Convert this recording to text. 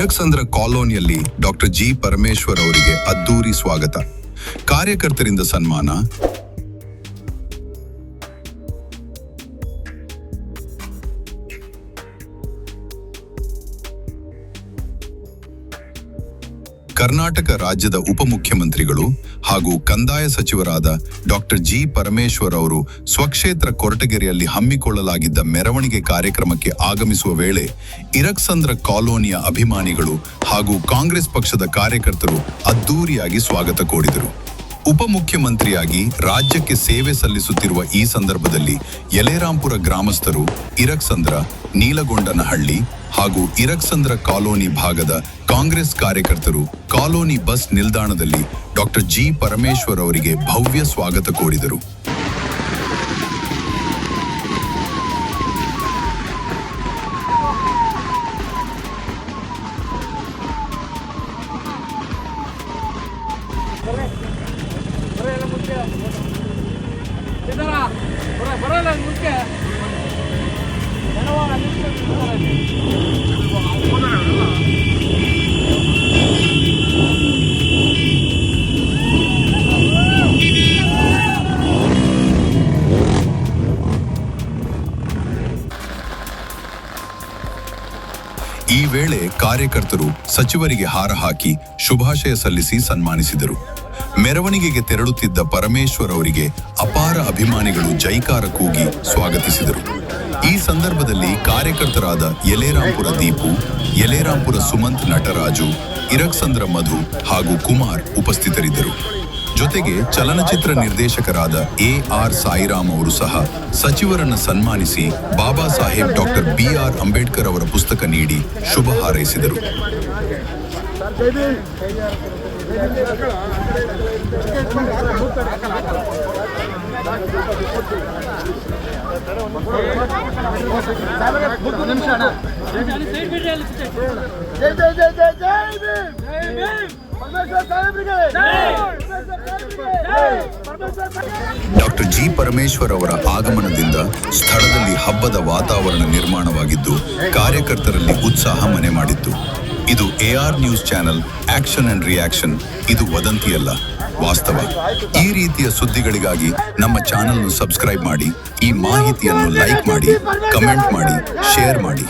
ಇರಕ್ಸಂದ್ರ ಕಾಲೋನಿಯಲ್ಲಿ doctor G Parameshwar ಅವರಿಗೆ ಅದ್ದೂರಿ ಸ್ವಾಗತ. ಕಾರ್ಯಕರ್ತರಿಂದ ಸನ್ಮಾನ. ಕರ್ನಾಟಕ ರಾಜ್ಯದ ಉಪಮುಖ್ಯಮಂತ್ರಿಗಳು ಹಾಗೂ ಕಂದಾಯ ಸಚಿವರಾದ ಡಾಕ್ಟರ್ ಜಿ ಪರಮೇಶ್ವರ್ ಅವರು ಸ್ವಕ್ಷೇತ್ರ ಕೊರಟಗೆರೆಯಲ್ಲಿ ಹಮ್ಮಿಕೊಳ್ಳಲಾಗಿದ್ದ ಮೆರವಣಿಗೆ ಕಾರ್ಯಕ್ರಮಕ್ಕೆ ಆಗಮಿಸುವ ವೇಳೆ ಇರಕ್ಸಂದ್ರ ಕಾಲೋನಿಯ ಅಭಿಮಾನಿಗಳು ಹಾಗೂ ಕಾಂಗ್ರೆಸ್ ಪಕ್ಷದ ಕಾರ್ಯಕರ್ತರು ಅದ್ದೂರಿಯಾಗಿ ಸ್ವಾಗತ ಕೋರಿದರು. ಉಪಮುಖ್ಯಮಂತ್ರಿಯಾಗಿ ರಾಜ್ಯಕ್ಕೆ ಸೇವೆ ಸಲ್ಲಿಸುತ್ತಿರುವ ಈ ಸಂದರ್ಭದಲ್ಲಿ ಯಲೇರಾಂಪುರ ಗ್ರಾಮಸ್ಥರು, ಇರಕ್ಸಂದ್ರ, ನೀಲಗೊಂಡನಹಳ್ಳಿ ಹಾಗೂ ಇರಕ್ಸಂದ್ರ ಕಾಲೋನಿ ಭಾಗದ ಕಾಂಗ್ರೆಸ್ ಕಾರ್ಯಕರ್ತರು ಕಾಲೋನಿ ಬಸ್ ನಿಲ್ದಾಣದಲ್ಲಿ ಡಾಕ್ಟರ್ ಜಿ ಪರಮೇಶ್ವರ್ ಅವರಿಗೆ ಭವ್ಯ ಸ್ವಾಗತ ಕೋರಿದರು. ಈ ವೇಳೆ ಕಾರ್ಯಕರ್ತರು ಸಚಿವರಿಗೆ ಹಾರ ಹಾಕಿ ಶುಭಾಶಯ ಸಲ್ಲಿಸಿ ಸನ್ಮಾನಿಸಿದರು. ಮೆರವಣಿಗೆಗೆ ತೆರಳುತ್ತಿದ್ದ ಪರಮೇಶ್ವರ್ ಅವರಿಗೆ ಅಪಾರ ಅಭಿಮಾನಿಗಳು ಜೈಕಾರ ಕೂಗಿ ಸ್ವಾಗತಿಸಿದರು. ಈ ಸಂದರ್ಭದಲ್ಲಿ ಕಾರ್ಯಕರ್ತರಾದ ಯಲೇರಾಂಪುರ ದೀಪು, ಯಲೇರಾಂಪುರ ಸುಮಂತ್ ನಟರಾಜು, ಇರಕ್ಸಂದ್ರ ಮಧು ಹಾಗೂ ಕುಮಾರ್ ಉಪಸ್ಥಿತರಿದ್ದರು. ಜೊತೆಗೆ ಚಲನಚಿತ್ರ ನಿರ್ದೇಶಕರಾದ ಎ.ಆರ್. ಸಾಯಿರಾಮ್ ಅವರು ಸಹ ಸಚಿವರನ್ನು ಸನ್ಮಾನಿಸಿ ಬಾಬಾ ಸಾಹೇಬ್ ಡಾಕ್ಟರ್ ಬಿ.ಆರ್. ಅಂಬೇಡ್ಕರ್ ಅವರ ಪುಸ್ತಕ ನೀಡಿ ಶುಭ ಹಾರೈಸಿದರು. ಡಾಕ್ಟರ್ ಜಿ ಪರಮೇಶ್ವರ್ ಅವರ ಆಗಮನದಿಂದ ಸ್ಥಳದಲ್ಲಿ ಹಬ್ಬದ ವಾತಾವರಣ ನಿರ್ಮಾಣವಾಗಿದ್ದು ಕಾರ್ಯಕರ್ತರಲ್ಲಿ ಉತ್ಸಾಹ ಮನೆ ಮಾಡಿತ್ತು. ಇದು AR news channel action and reaction. ಇದು ವದಂತಿಯಲ್ಲ, ವಾಸ್ತವ. ಈ ರೀತಿಯ ಸುದ್ದಿಗಳಿಗಾಗಿ ನಮ್ಮ ಚಾನೆಲ್ ಸಬ್ಸ್ಕ್ರೈಬ್ ಮಾಡಿ, ಈ ಮಾಹಿತಿಯನ್ನು ಲೈಕ್ ಮಾಡಿ, ಕಮೆಂಟ್ ಮಾಡಿ, ಶೇರ್ ಮಾಡಿ.